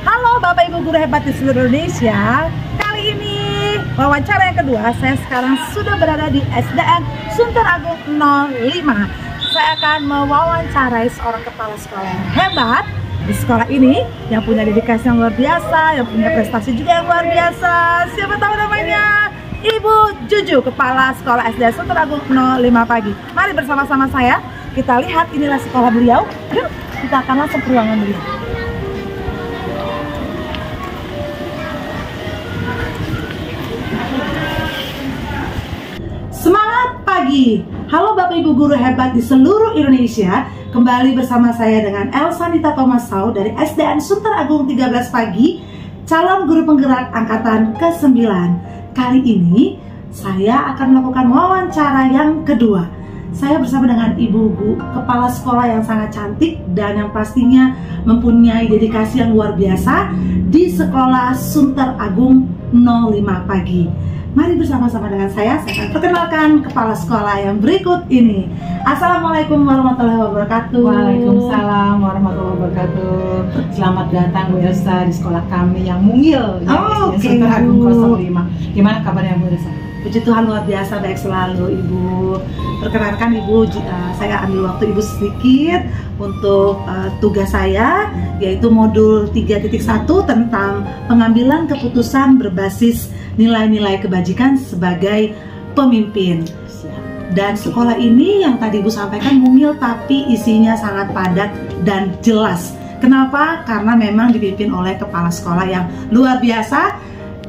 Halo Bapak Ibu guru hebat di seluruh Indonesia. Kali ini wawancara yang kedua, saya sekarang sudah berada di SDN Sunter Agung 05. Saya akan mewawancarai seorang kepala sekolah yang hebat di sekolah ini, yang punya dedikasi yang luar biasa, yang punya prestasi juga yang luar biasa. Siapa tahu namanya? Ibu Juju, Kepala Sekolah SDN Sunter Agung 05 pagi. Mari bersama-sama saya, kita lihat inilah sekolah beliau. Yuk, kita akan langsung ke ruangan beliau. Semangat pagi. Halo Bapak Ibu guru hebat di seluruh Indonesia. Kembali bersama saya dengan Elsa Nita Thomasau dari SDN Sunter Agung 13 pagi, calon guru penggerak angkatan ke-9. Kali ini saya akan melakukan wawancara yang kedua. Saya bersama dengan ibu kepala sekolah yang sangat cantik dan yang pastinya mempunyai dedikasi yang luar biasa di sekolah Sunter Agung 05 pagi. Mari bersama-sama dengan saya akan perkenalkan kepala sekolah yang berikut ini. Assalamualaikum warahmatullahi wabarakatuh. Waalaikumsalam warahmatullahi wabarakatuh. Selamat datang Bu Elsa di sekolah kami yang mungil, Sunter Agung 05. Gimana kabarnya Bu Elsa? Puji Tuhan luar biasa, baik selalu Ibu. Perkenalkan Ibu, saya ambil waktu Ibu sedikit untuk tugas saya, yaitu modul 3.1 tentang pengambilan keputusan berbasis nilai-nilai kebajikan sebagai pemimpin. Dan sekolah ini yang tadi Ibu sampaikan mungil tapi isinya sangat padat dan jelas. Kenapa? Karena memang dipimpin oleh kepala sekolah yang luar biasa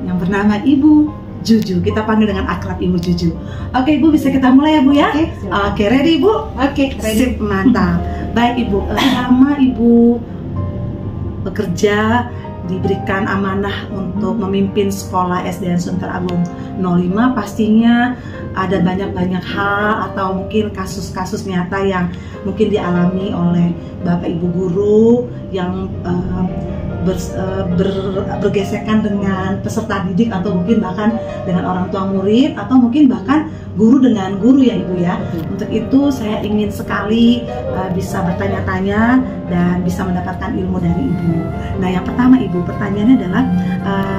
yang bernama Ibu Juju. Kita panggil dengan akrab Ibu Juju. Oke Ibu, bisa kita mulai ya Bu ya? Oke, ready Ibu? Oke, ready. Sip, mantap. Baik Ibu, selama Ibu bekerja, diberikan amanah untuk memimpin sekolah SDN Sunter Agung 05, pastinya ada banyak hal atau mungkin kasus-kasus nyata yang mungkin dialami oleh Bapak Ibu guru yang bergesekan dengan peserta didik atau mungkin bahkan dengan orang tua murid atau mungkin bahkan guru dengan guru ya Ibu ya. Untuk itu saya ingin sekali bisa bertanya-tanya dan bisa mendapatkan ilmu dari Ibu. Nah yang pertama Ibu, pertanyaannya adalah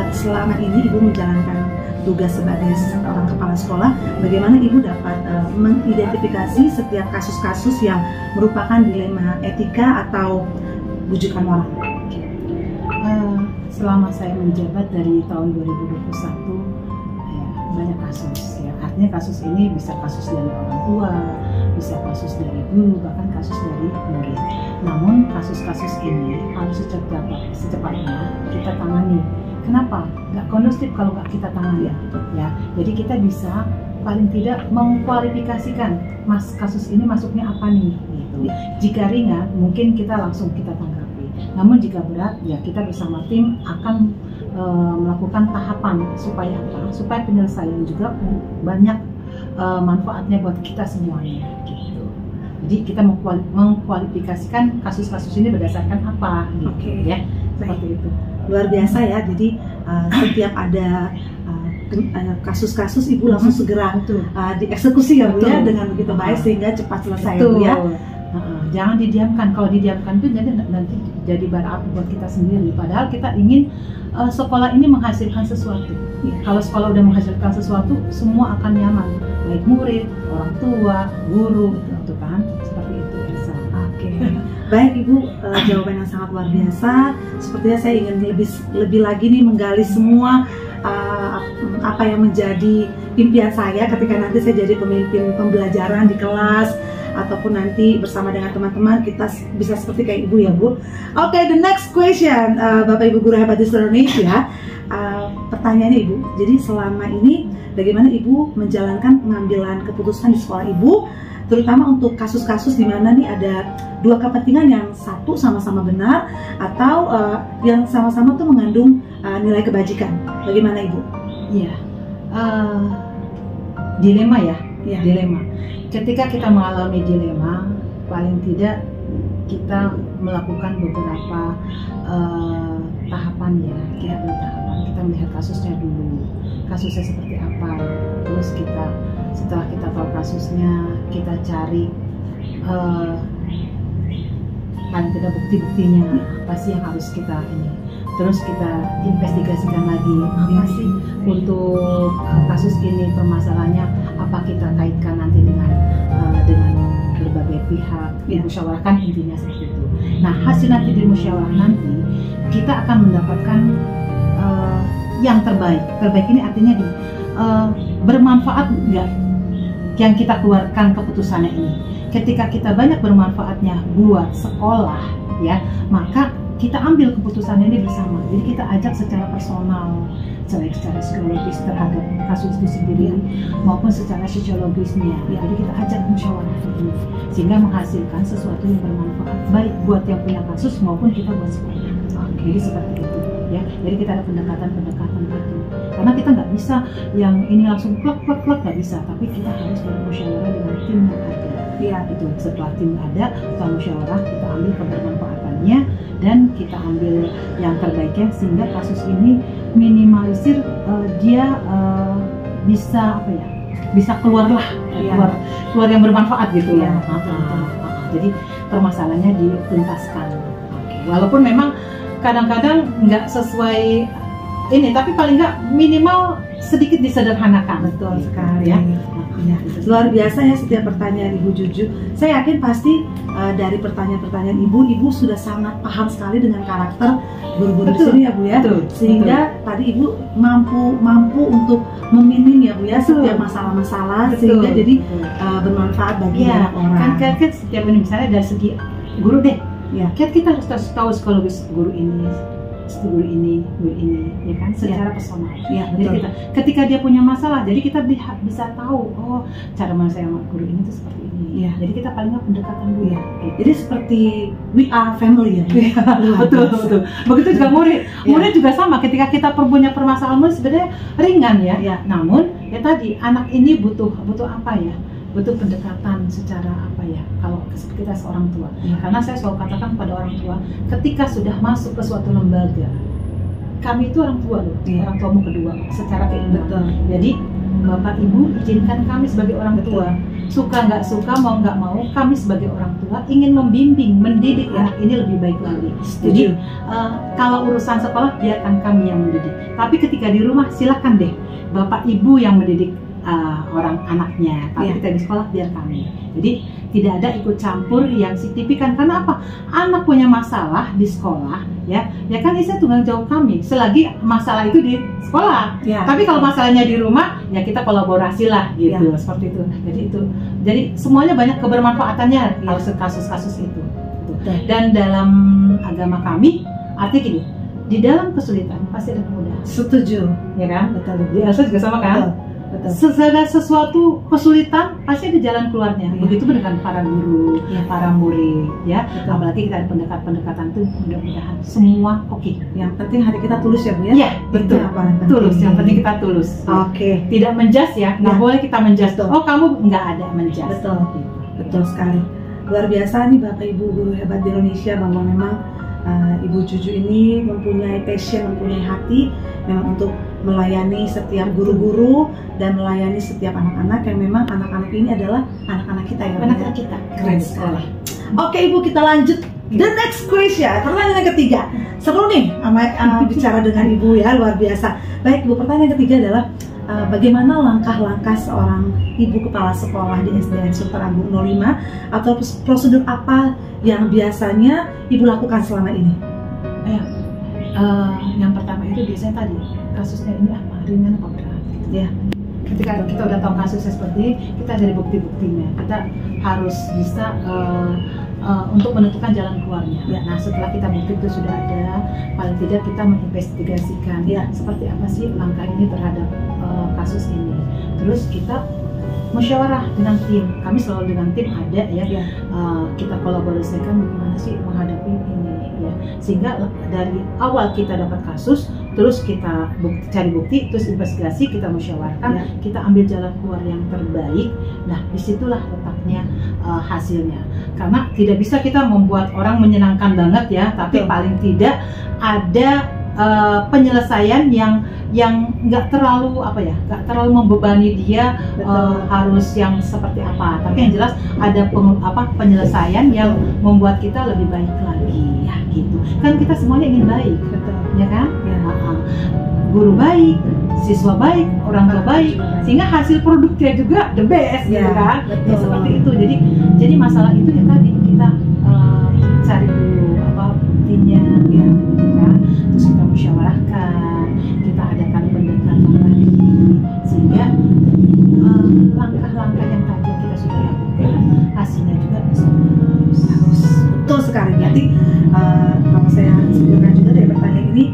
selama ini Ibu menjalankan tugas sebagai seorang kepala sekolah, bagaimana Ibu dapat mengidentifikasi setiap kasus-kasus yang merupakan dilema etika atau bujukan moral? Selama saya menjabat dari tahun 2021, ya, banyak kasus ya. Artinya kasus ini bisa kasus dari orang tua, bisa kasus dari guru, bahkan kasus dari murid. Namun kasus-kasus ini harus secepatnya kita tangani. Kenapa? Nggak kondusif kalau nggak kita tangani ya. Jadi kita bisa paling tidak mengkualifikasikan kasus ini masuknya apa nih gitu. Jika ringan mungkin kita langsung kita tanggapi. Namun jika berat, ya kita bersama tim akan melakukan tahapan supaya apa? Supaya penyelesaian juga banyak manfaatnya buat kita semuanya. Gitu. Jadi kita mengkualifikasikan kasus-kasus ini berdasarkan apa? Gitu, ya, seperti itu. Luar biasa ya. Jadi setiap ada kasus-kasus Ibu langsung segera dieksekusi ya Bu ya, dengan begitu baik sehingga cepat selesai ya Bu ya. Jangan didiamkan. Kalau didiamkan itu nanti jadi bara api buat kita sendiri. Padahal kita ingin sekolah ini menghasilkan sesuatu. Kalau sekolah udah menghasilkan sesuatu, semua akan nyaman. Baik murid, orang tua, guru, gitu kan. Seperti itu bisa. Oke. Baik Ibu, jawaban yang sangat luar biasa. Sepertinya saya ingin lebih lagi nih menggali semua apa yang menjadi impian saya ketika nanti saya jadi pemimpin pembelajaran di kelas ataupun nanti bersama dengan teman-teman kita bisa seperti kayak Ibu ya Bu. Oke, the next question, Bapak Ibu guru hebat di seluruh Indonesia. Pertanyaannya Ibu, jadi selama ini bagaimana Ibu menjalankan pengambilan keputusan di sekolah Ibu, terutama untuk kasus-kasus di mana nih ada dua kepentingan yang satu sama-sama benar atau yang sama-sama tuh mengandung nilai kebajikan. Bagaimana Ibu? Iya, dilema ya, dilema. Ketika kita mengalami dilema, paling tidak kita melakukan beberapa tahapan ya. Kita melihat kasusnya dulu, kasusnya seperti apa, terus kita Setelah kita tahu kasusnya, kita cari paling tidak bukti-buktinya apa sih yang harus kita ini. Terus kita investigasikan lagi apa sih untuk kasus ini permasalahannya, apa kita kaitkan nanti dengan berbagai pihak, dimusyawarahkan, intinya seperti itu. Nah, hasil nanti di musyawarah nanti kita akan mendapatkan yang terbaik. Terbaik ini artinya bermanfaat enggak yang kita keluarkan keputusannya ini. Ketika kita banyak bermanfaatnya buat sekolah, ya, maka kita ambil keputusannya ini bersama. Jadi kita ajak secara personal, secara psikologis terhadap kasus itu sendiri, maupun secara sosiologisnya. Jadi kita ajak musyawarah ini, sehingga menghasilkan sesuatu yang bermanfaat baik buat yang punya kasus maupun kita buat sekolah. Jadi seperti itu, ya. Jadi kita ada pendekatan-pendekatan itu. Karena kita nggak bisa yang ini langsung plak nggak bisa, tapi kita harus bermusyawarah dengan tim yang ada. Ya, itu setelah tim ada, kita musyawarah, kita ambil kebermanfaatannya dan kita ambil yang terbaiknya sehingga kasus ini minimalisir, dia bisa apa ya? Bisa keluar yang bermanfaat gitu ya. Jadi permasalahannya dituntaskan. Walaupun memang kadang-kadang nggak sesuai ini, tapi paling nggak minimal sedikit disederhanakan. Betul sekali ya. Ya, luar biasa ya setiap pertanyaan Ibu Juju. Saya yakin pasti dari pertanyaan-pertanyaan Ibu sudah sangat paham sekali dengan karakter guru-guru di sini ya Bu ya. Sehingga tadi Ibu mampu untuk meminim ya Bu ya setiap masalah-masalah sehingga jadi bermanfaat bagi banyak orang. Kan setiap ini misalnya dari segi guru deh. Ya, kita harus tahu psikologis guru ini, ya kan, secara personal. Ya, jadi ketika dia punya masalah, jadi kita bisa tahu, oh, cara saya sama guru ini tuh seperti ini. Ya. Jadi kita paling nggak pendekatan dulu. Ya. Jadi seperti we are family ya. Betul. Begitu juga murid. Murid juga sama. Ketika kita punya permasalahan murid sebenarnya ringan ya. Namun ya tadi anak ini butuh apa ya? Butuh pendekatan secara apa ya, kalau kita seorang tua. Karena saya selalu katakan pada orang tua, ketika sudah masuk ke suatu lembaga, kami itu orang tua loh, orang tuamu kedua secara keimanan. Jadi Bapak Ibu izinkan kami sebagai orang tua, suka nggak suka, mau nggak mau, kami sebagai orang tua ingin membimbing, mendidik anak ini lebih baik lagi. Jadi kalau urusan sekolah biarkan kami yang mendidik, tapi ketika di rumah silakan deh Bapak Ibu yang mendidik orang anaknya, tapi kita di sekolah biar kami. Jadi tidak ada ikut campur yang signifikan. Karena apa? Anak punya masalah di sekolah, ya kan itu tanggung jawab kami. Selagi masalah itu di sekolah, tapi kalau masalahnya di rumah, ya kita kolaborasi lah, gitu. Seperti itu. Jadi semuanya banyak kebermanfaatannya kalau kasus-kasus itu. Dan dalam agama kami, artinya gini, di dalam kesulitan pasti ada kemudahan. Setuju, ya kan? Betul. Di Elsa juga sama kan? Segala sesuatu kesulitan pasti ada jalan keluarnya. Begitu dengan para guru, para murid, ya. Apalagi kita ada pendekatan tuh, mudah-mudahan semua oke. Yang penting hati kita tulus ya Bu ya. Iya, betul. Tulus. Yang penting kita tulus. Oke. Tidak menjas ya. Nggak boleh kita menjas. Oh, kamu nggak ada menjas. Betul sekali. Luar biasa nih Bapak Ibu guru hebat di Indonesia, bahwa memang Ibu Juju ini mempunyai passion, mempunyai hati memang untuk melayani setiap guru-guru dan melayani setiap anak-anak yang memang anak-anak ini adalah anak-anak kita ya. Anak-anak kita. Keren sekali. Oke Ibu, kita lanjut the next question, pertanyaan yang ketiga. Seru nih bicara dengan Ibu ya, luar biasa. Baik Ibu, pertanyaan ketiga adalah bagaimana langkah-langkah seorang ibu kepala sekolah di SDN Sultan Agung 05 atau prosedur apa yang biasanya Ibu lakukan selama ini? Yang pertama itu biasanya tadi kasusnya ini apa, ringan apa berat gitu. Ya. Ketika kita udah tahu kasusnya seperti ini, kita dari bukti-buktinya, kita harus bisa untuk menentukan jalan keluarnya. Nah, setelah kita bukti itu sudah ada, paling tidak kita menginvestigasikan seperti apa sih langkah ini terhadap kasus ini. Terus kita musyawarah dengan tim. Kami selalu dengan tim ada ya. Kita kolaborasikan bagaimana sih menghadapi ini ya. Sehingga dari awal kita dapat kasus, terus kita cari bukti, terus investigasi, kita musyawarahkan, kita ambil jalan keluar yang terbaik. Nah, disitulah letaknya hasilnya. Karena tidak bisa kita membuat orang menyenangkan banget ya, tapi paling tidak ada penyelesaian yang nggak terlalu nggak terlalu membebani dia harus yang seperti apa, tapi yang jelas ada penyelesaian yang membuat kita lebih baik lagi ya gitu. Kan kita semuanya ingin baik, ya kan? Ya. Guru baik, siswa baik, orang tua baik, sehingga hasil produknya juga the best, gitu kan? Ya, seperti itu. Jadi masalah itu ya tadi kita cari dulu buktinya, ya, gitu kan? Terus kita musyawarahkan, kita adakan pendekatan lagi, sehingga langkah-langkah yang tadi kita sudah lakukan hasilnya juga bisa bagus. Betul sekali. Nanti kalau saya simpulkan juga dari pertanyaan ini,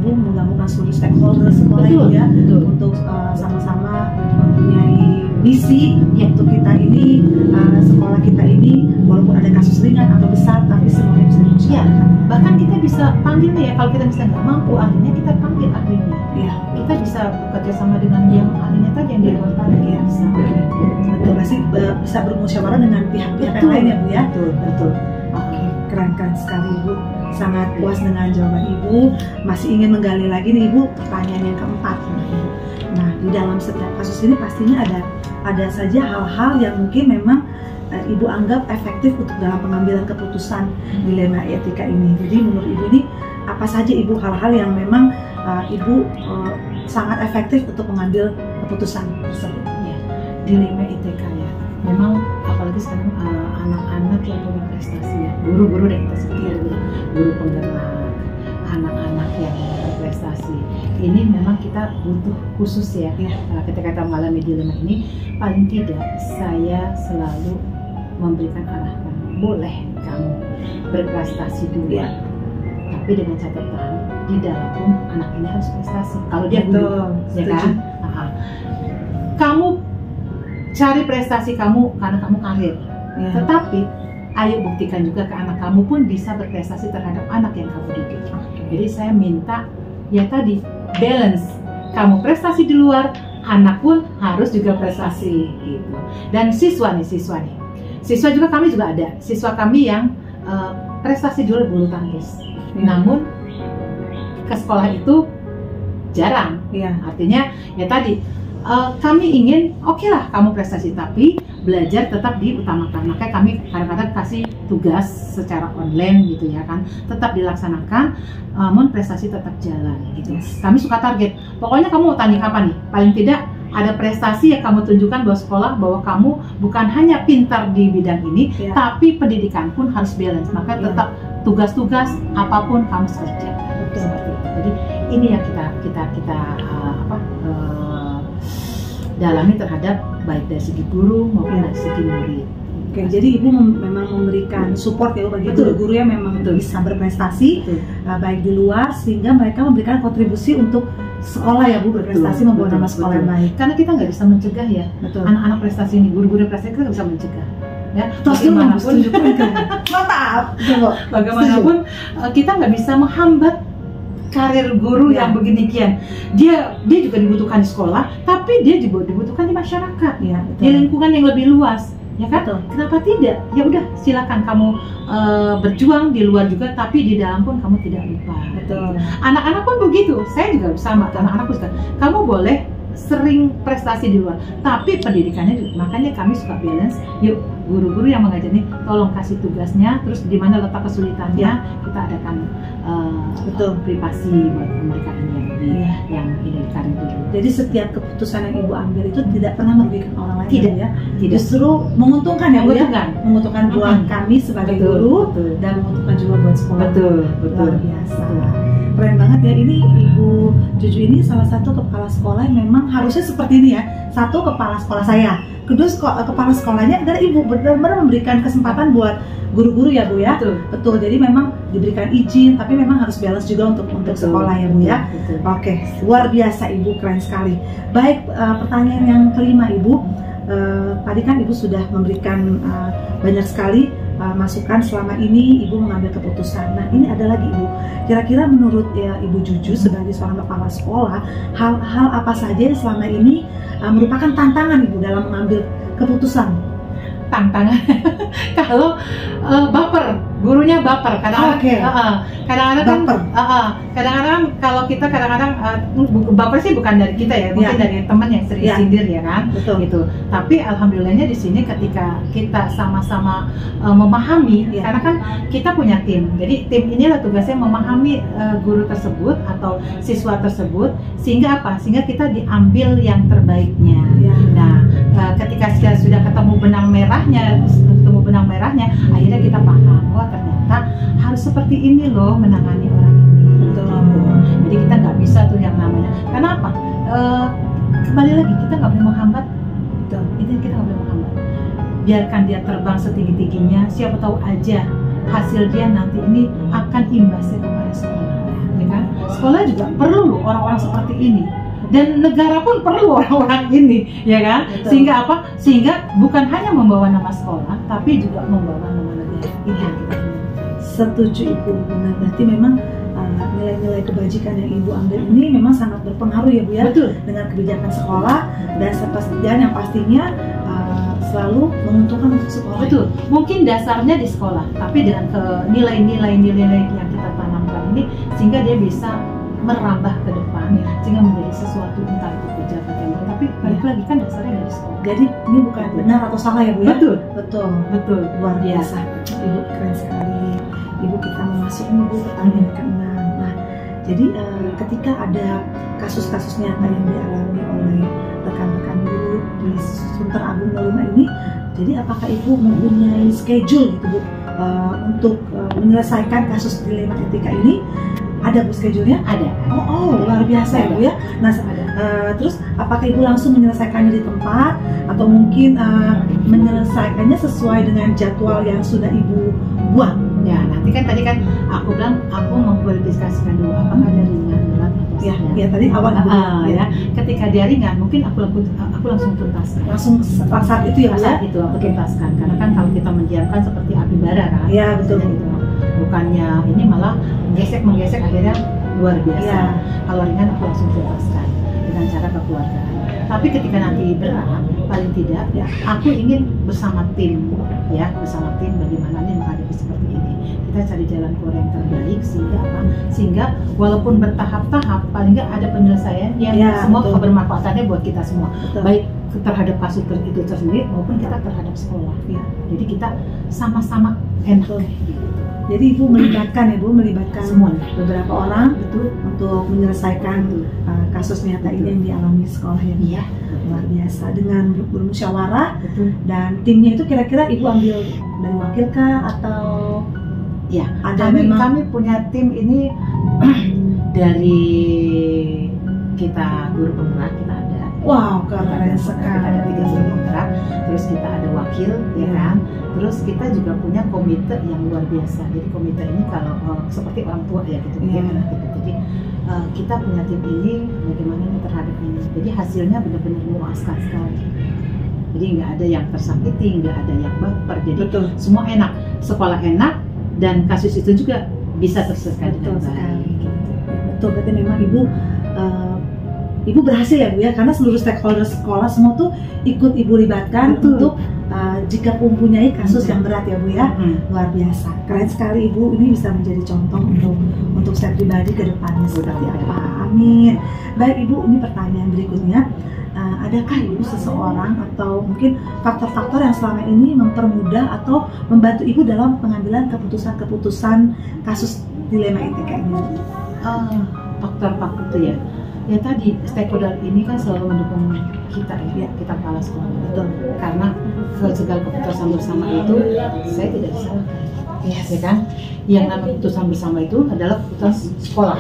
Ibu menggabungkan seluruh stakeholder sekolah ini ya, untuk sama-sama mempunyai misi untuk kita ini, sekolah kita ini walaupun ada kasus ringan atau besar tapi semuanya bisa dimusyawarahkan. Bahkan kita bisa panggil ya, kalau kita misalnya nggak mampu ahlinya, kita panggil ahlinya. Ya, kita bisa bekerja sama dengan yang ahlinya tadi yang di luar tadi ya, bisa. Betul, masih bisa bermusyawarah dengan pihak-pihak yang lain ya Bu ya. Betul. Oke, keren sekali Ibu. Sangat puas dengan jawaban Ibu. Masih ingin menggali lagi nih Ibu pertanyaan yang keempat. Nah, di dalam setiap kasus ini pastinya ada saja hal-hal yang mungkin memang Ibu anggap efektif untuk dalam pengambilan keputusan dilema etika ini. Jadi menurut Ibu ini apa saja Ibu hal-hal yang memang Ibu sangat efektif untuk mengambil keputusan tersebut? Ya, dilema etika ya. Memang apalagi sekarang anak-anak yang punya prestasi ya, guru-guru dan kita seperti guru penggerak, anak-anak yang berprestasi. Ini memang kita butuh khusus ya. Ketika kita mengalami dilema ini, paling tidak saya selalu memberikan arahan, boleh kamu berprestasi dulu, tapi dengan catatan di dalam pun anak ini harus prestasi. Kalau dia guru, ya kan? Kamu cari prestasi kamu karena kamu karir, tetapi ayo buktikan juga ke anak kamu pun bisa berprestasi terhadap anak yang kamu didik. Jadi saya minta ya tadi balance, kamu prestasi di luar, anak pun harus juga prestasi gitu. Dan siswa juga kami juga ada siswa kami yang prestasi di luar bulu tangkis, namun ke sekolah itu jarang. Artinya ya tadi kami ingin oke lah kamu prestasi, tapi belajar tetap diutamakan. Makanya kami kadang-kadang kasih tugas secara online gitu ya kan, tetap dilaksanakan, namun prestasi tetap jalan gitu. Kami suka target, pokoknya kamu mau tanding apa nih, paling tidak ada prestasi yang kamu tunjukkan bahwa sekolah, bahwa kamu bukan hanya pintar di bidang ini, tapi pendidikan pun harus balance. Maka tetap tugas-tugas apapun kamu kerjakan. Seperti itu. Jadi ini yang kita dalami terhadap baik dari segi guru maupun dari segi murid. Oke, jadi Ibu memang memberikan support ya bagi guru-guru yang memang bisa berprestasi baik di luar, sehingga mereka memberikan kontribusi untuk sekolah ya Bu, berprestasi membawa nama sekolah yang baik. Karena kita nggak bisa mencegah ya anak-anak prestasi ini, guru-guru prestasi kita nggak bisa mencegah. Ya, bagaimanapun mantap. Bagaimanapun kita nggak bisa menghambat karir guru yang beginian. Dia juga dibutuhkan di sekolah, tapi dia juga dibutuhkan di masyarakat, di lingkungan yang lebih luas, ya kan? Kenapa tidak? Ya udah, silakan kamu berjuang di luar juga, tapi di dalam pun kamu tidak lupa. Anak-anak pun begitu. Saya juga sama anak-anakku juga. Kamu boleh sering prestasi di luar, tapi pendidikannya juga. Makanya kami suka balance. Yuk, guru-guru yang mengajar nih, tolong kasih tugasnya, terus di mana letak kesulitannya, kita adakan privasi buat mereka yang ini karir dulu. Jadi setiap keputusan yang Ibu ambil itu tidak pernah merugikan orang lain, tidak. Justru menguntungkan ya Bu ya, menguntungkan buat kami sebagai guru dan menguntungkan juga buat sekolah. Luar biasa. Keren banget ya, ini Ibu Juju ini salah satu kepala sekolah yang memang harusnya seperti ini ya. Satu, kepala sekolah saya, kedua kepala sekolahnya adalah Ibu, benar-benar memberikan kesempatan buat guru-guru ya Bu ya. Betul. Jadi memang diberikan izin, tapi memang harus balance juga untuk sekolah ya Bu ya. Oke, luar biasa Ibu, keren sekali. Baik, pertanyaan yang kelima Ibu, tadi kan Ibu sudah memberikan banyak sekali masukan selama ini Ibu mengambil keputusan. Nah, ini ada lagi Ibu, kira-kira menurut Ibu Juju sebagai seorang kepala sekolah, hal-hal apa saja yang selama ini merupakan tantangan Ibu dalam mengambil keputusan? tantangan kalau baper, gurunya baper. Kadang-kadang kadang-kadang kalau kita baper sih bukan dari kita ya, mungkin dari teman yang sering sindir ya kan. Betul. Gitu. Tapi alhamdulillahnya di sini ketika kita sama-sama memahami, karena kan kita punya tim. Jadi tim inilah tugasnya memahami guru tersebut atau siswa tersebut, sehingga apa? Sehingga kita diambil yang terbaiknya. Nah, ketika sudah ketemu benang merahnya, akhirnya kita paham, wah ternyata harus seperti ini loh menangani orang ini. Gitu. Jadi kita nggak bisa tuh yang namanya. Kenapa? Kembali lagi, kita nggak boleh menghambat. Itu kita nggak boleh menghambat. Biarkan dia terbang setinggi-tingginya. Siapa tahu aja hasil dia nanti ini akan imbasnya kepada sekolah. Ya kan? Sekolah juga perlu loh orang-orang seperti ini. Dan negara pun perlu orang-orang ini, ya kan? Betul. Sehingga apa? Sehingga bukan hanya membawa nama sekolah, tapi juga membawa nama negara. Ini yang kita inginkan. Setuju Ibu. Nah, berarti memang nilai-nilai kebajikan yang Ibu ambil ini memang sangat berpengaruh ya Bu ya. Betul. Dengan kebijakan sekolah dan yang pastinya selalu menguntungkan untuk sekolah. Betul. Mungkin dasarnya di sekolah, tapi dengan nilai-nilai yang kita tanamkan ini, sehingga dia bisa merambah ke depan, sehingga menjadi sesuatu entah itu pejabat yang baik. Tapi balik lagi kan dasarnya dari sekolah. Jadi ini bukan benar atau salah ya Bu ya? Betul. Luar biasa. Ibu keren sekali. Ibu, kita memasuki Ibu pertanyaan ke-6. Nah, jadi ketika ada kasus-kasus nyata yang dialami oleh rekan-rekan guru di Sunter Agung 05 ini, jadi apakah Ibu mempunyai schedule gitu Bu untuk menyelesaikan kasus dilema etika ini? Ada Bu schedule-nya? Ada. Oh, luar biasa ya Bu ya. Nah, terus apakah Ibu langsung menyelesaikannya di tempat atau mungkin menyelesaikannya sesuai dengan jadwal yang sudah Ibu buat? Ya, nanti kan tadi kan aku bilang aku mengkualifikasikan dulu apakah ada ringan, berat atau sedang. Ya tadi awal ya. Ketika dia ringan, mungkin aku langsung tuntaskan. Langsung saat itu ya Bu ya? Saat itu aku tuntaskan. Karena kan kalau kita mendiamkan seperti api bara kan. Iya, betul. Gitu. Bukannya ini malah menggesek akhirnya luar biasa. Kalau ringan aku langsung tuntaskan dengan cara kekeluargaan. Tapi ketika nanti berat, paling tidak aku ingin bersama tim bagaimana nih menghadapi seperti ini. Kita cari jalan keluar yang terbaik sehingga apa? Sehingga walaupun bertahap-tahap paling nggak ada penyelesaian yang semua kebermanfaatannya buat kita semua. Baik terhadap kasus itu tersendiri maupun kita terhadap sekolah. Jadi kita sama-sama enak. Jadi Ibu melibatkan semua beberapa orang untuk menyelesaikan kasus nyata ini yang dialami sekolah ya. Luar biasa, dengan bermusyawarah. Dan timnya itu kira-kira Ibu ambil dari wakil kah atau ada kami punya tim ini dari kita guru penggerak kita ada. Wow, keren sekali. Kita ada 3 guru penggerak, terus kita ada wakil, ya kan. Terus kita juga punya komite yang luar biasa. Jadi komite ini kalau seperti orang tua ya gitu, Jadi kita punya tim ini bagaimana terhadap ini. Jadi hasilnya benar-benar memuaskan sekali. Jadi nggak ada yang tersakiti, nggak ada yang baper. Jadi semua enak, sekolah enak, dan kasus itu juga bisa terselesaikan dengan baik. Betul, berarti memang Ibu berhasil ya Bu ya, karena seluruh stakeholder sekolah semua tuh ikut Ibu libatkan untuk jika mempunyai kasus yang berat ya Bu ya. Luar biasa, keren sekali Ibu, ini bisa menjadi contoh untuk saya pribadi ke depannya seperti apa. Amin. Baik Ibu, ini pertanyaan berikutnya. Adakah Ibu seseorang atau mungkin faktor-faktor yang selama ini mempermudah atau membantu Ibu dalam pengambilan keputusan-keputusan kasus dilema etika ini? Faktor-faktor itu ya tadi stakeholder ini kan selalu mendukung kita kita kepala sekolah. Betul. Karena segala keputusan bersama itu saya tidak disalahkan. Ya kan? Yang namanya keputusan bersama itu adalah keputusan sekolah.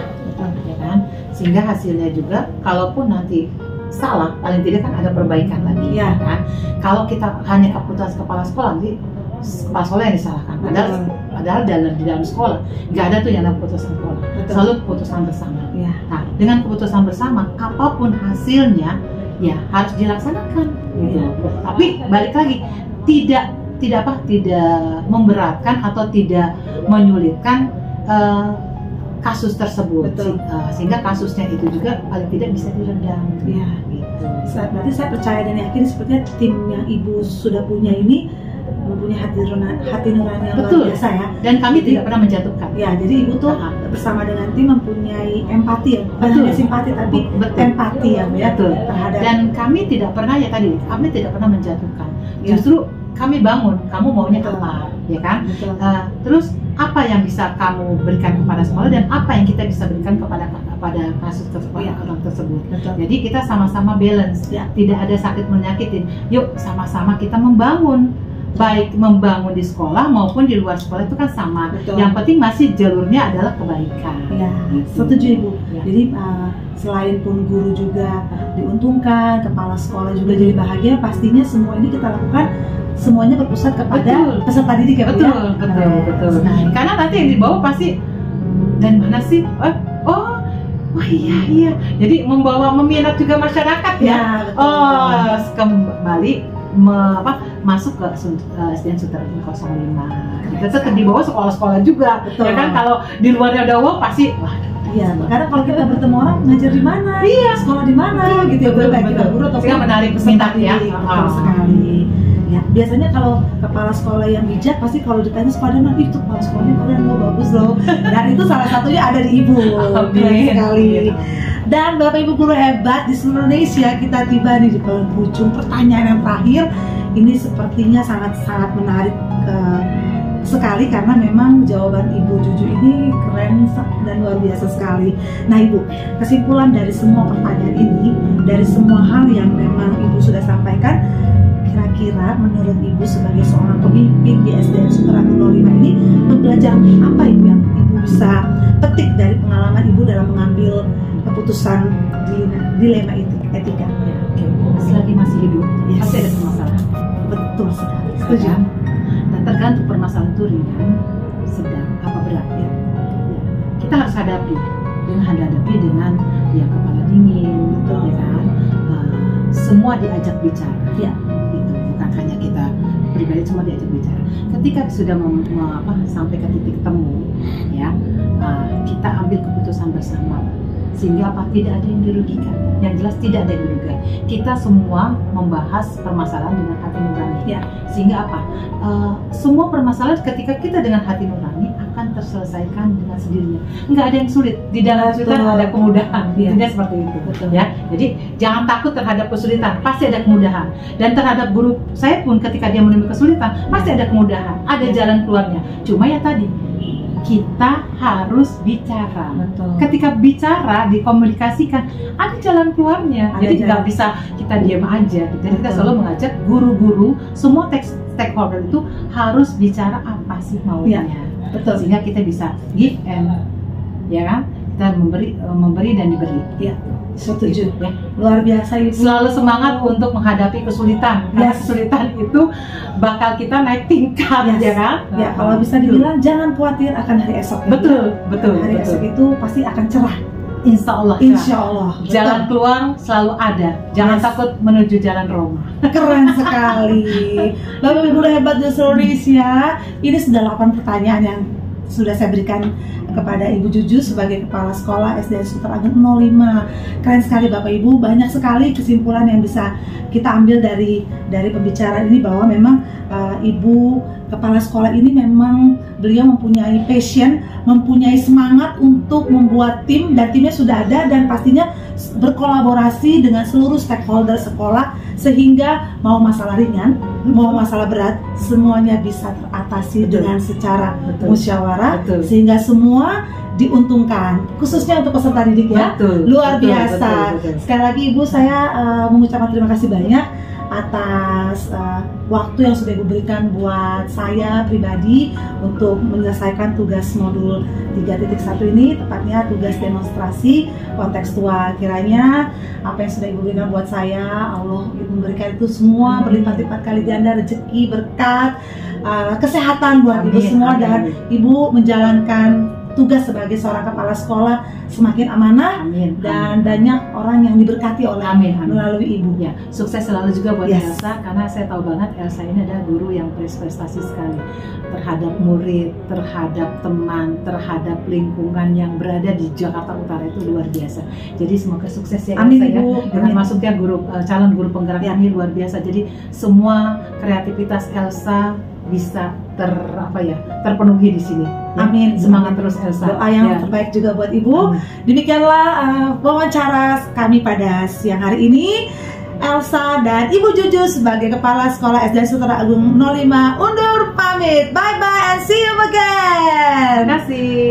Ya kan? Sehingga hasilnya juga kalaupun nanti salah, paling tidak kan ada perbaikan lagi. Ya kan? Kalau kita hanya keputusan kepala sekolah, nanti kepala sekolah yang disalahkan. Padahal di dalam sekolah nggak ada tuh yang namanya keputusan sekolah. Selalu keputusan bersama. Nah, dengan keputusan bersama, apapun hasilnya ya harus dilaksanakan. Tapi balik lagi, tidak memberatkan atau tidak menyulitkan kasus tersebut. Sehingga kasusnya itu juga paling tidak bisa diredam. Gitu. Berarti saya percaya dan yakin sepertinya tim yang Ibu sudah punya ini mempunyai hati nurani yang luar biasa ya. Dan kami tidak pernah menjatuhkan. Ya, jadi ibu tuh bersama dengan tim mempunyai empati ya, bukan hanya simpati tapi empati ya, Bu, ya. Terhadap. Dan kami tidak pernah kami tidak pernah menjatuhkan. Justru kami bangun, kamu maunya apa, ya kan? Terus apa yang bisa kamu berikan kepada sekolah dan apa yang kita bisa berikan kepada kasus tersebut, orang tersebut. Jadi kita sama-sama balance, tidak ada sakit menyakitin. Yuk sama-sama kita membangun, baik membangun di sekolah maupun di luar sekolah itu kan sama. Yang penting masih jalurnya adalah kebaikan. Ya, setuju Ibu. Jadi selain pun guru juga diuntungkan, kepala sekolah juga jadi bahagia, pastinya semua ini kita lakukan semuanya berpusat kepada peserta didik ya, Bu, betul. Karena nanti yang dibawa pasti dan mana sih? Oh iya. Jadi meminat juga masyarakat ya. Kembali masuk ke SDN Suterangun 05. Kita tetap dibawa sekolah-sekolah juga. Ya kan, kalau di luarnya ada uang pasti iya, karena kalau kita bertemu orang ngajar di mana, sekolah di mana, gitu ya, baik kita guru atau menarik minat ya. Betul sekali. Ya, biasanya kalau kepala sekolah yang bijak pasti kalau ditanya sekolah mana, itu kepala sekolahnya keren loh, bagus loh. Dan itu salah satunya ada di Ibu. Keren sekali. Dan Bapak Ibu guru hebat di seluruh Indonesia, kita tiba di penghujung pertanyaan yang terakhir. Ini sepertinya sangat-sangat menarik sekali karena memang jawaban Ibu Juju ini keren dan luar biasa sekali. Nah Ibu, kesimpulan dari semua pertanyaan ini, dari semua hal yang memang Ibu sudah sampaikan, kira-kira menurut Ibu sebagai seorang pemimpin di SDN Suterangun 05 ini, belajar apa Ibu yang Ibu bisa petik dari pengalaman Ibu dalam mengambil keputusan dilema etika? Selagi masih hidup, pasti ada permasalahan. Betul sekali. Setuju. Dan tergantung permasalahan itu ringan, sedang, apa berat ya. Kita harus hadapi dengan kepala dingin, ya kan. Semua diajak bicara. Itu bukan hanya kita pribadi, semua diajak bicara. Ketika sudah sampai ke titik temu, ya, kita ambil keputusan bersama. Sehingga tidak ada yang dirugikan. Yang jelas tidak ada yang dirugikan. Kita semua membahas permasalahan dengan hati nurani. Sehingga semua permasalahan ketika kita dengan hati nurani akan terselesaikan dengan sendirinya. Nggak ada yang sulit. Di dalam kesulitan ada kemudahan. Tidak seperti itu. Ya. Jadi jangan takut terhadap kesulitan. Pasti ada kemudahan. Dan terhadap guru saya pun ketika dia menemui kesulitan, pasti ada kemudahan. Ada jalan keluarnya. Cuma ya tadi, kita harus bicara. Ketika bicara, dikomunikasikan, ada jalan keluarnya. Jadi nggak bisa kita diam aja. Jadi kita selalu mengajak guru-guru, semua stakeholder itu harus bicara apa sih maunya. Sehingga kita bisa give and, ya kan? Kita memberi dan diberi. Setuju. Luar biasa Ibu. Selalu semangat untuk menghadapi kesulitan. Karena kesulitan itu bakal kita naik tingkat, ya kan? Kalau bisa dibilang jangan khawatir akan hari esok. Betul. Hari esok itu pasti akan cerah. Insya Allah. Jalan keluar selalu ada. Jangan takut menuju jalan Roma. Keren sekali. Bapak Ibu hebat di seluruh Indonesia. Ini sudah 8 pertanyaan yang sudah saya berikan kepada Ibu Juju sebagai Kepala Sekolah SDN Suterangun 05. Keren sekali Bapak Ibu, banyak sekali kesimpulan yang bisa kita ambil dari pembicaraan ini bahwa memang Ibu Kepala Sekolah ini memang beliau mempunyai passion, mempunyai semangat untuk membuat tim, dan timnya sudah ada dan pastinya berkolaborasi dengan seluruh stakeholder sekolah sehingga mau masalah ringan, mau masalah berat, semuanya bisa teratasi dengan secara musyawarah sehingga semua diuntungkan, khususnya untuk peserta didik ya. Luar biasa. Sekali lagi Ibu, saya mengucapkan terima kasih banyak atas waktu yang sudah diberikan buat saya pribadi untuk menyelesaikan tugas modul 3.1 ini, tepatnya tugas demonstrasi kontekstual. Kiranya apa yang sudah Ibu berikan buat saya, Allah memberikan itu semua berlipat-lipat kali ganda, rezeki, berkat, kesehatan buat Ibu semua, dan Ibu menjalankan tugas sebagai seorang kepala sekolah semakin amanah. Amin. Dan banyak orang yang diberkati oleh melalui Ibu. Ya, sukses selalu juga buat Yes. Elsa, karena saya tahu banget Elsa ini adalah guru yang berprestasi sekali terhadap murid, terhadap teman, terhadap lingkungan yang berada di Jakarta Utara, itu luar biasa. Jadi semoga sukses ya Amin, Elsa, Ibu. ya. Dengan Amin. masuknya calon guru penggerak Ya. ini luar biasa. Jadi semua kreativitas Elsa bisa terpenuhi di sini. Ya. Amin. Semangat terus Elsa. Doa yang Ya. terbaik juga buat Ibu. Amin. Demikianlah wawancara kami pada siang hari ini. Elsa dan Ibu Juju sebagai Kepala Sekolah SD Sutra Agung 05 undur pamit. Bye bye and see you again. Terima kasih.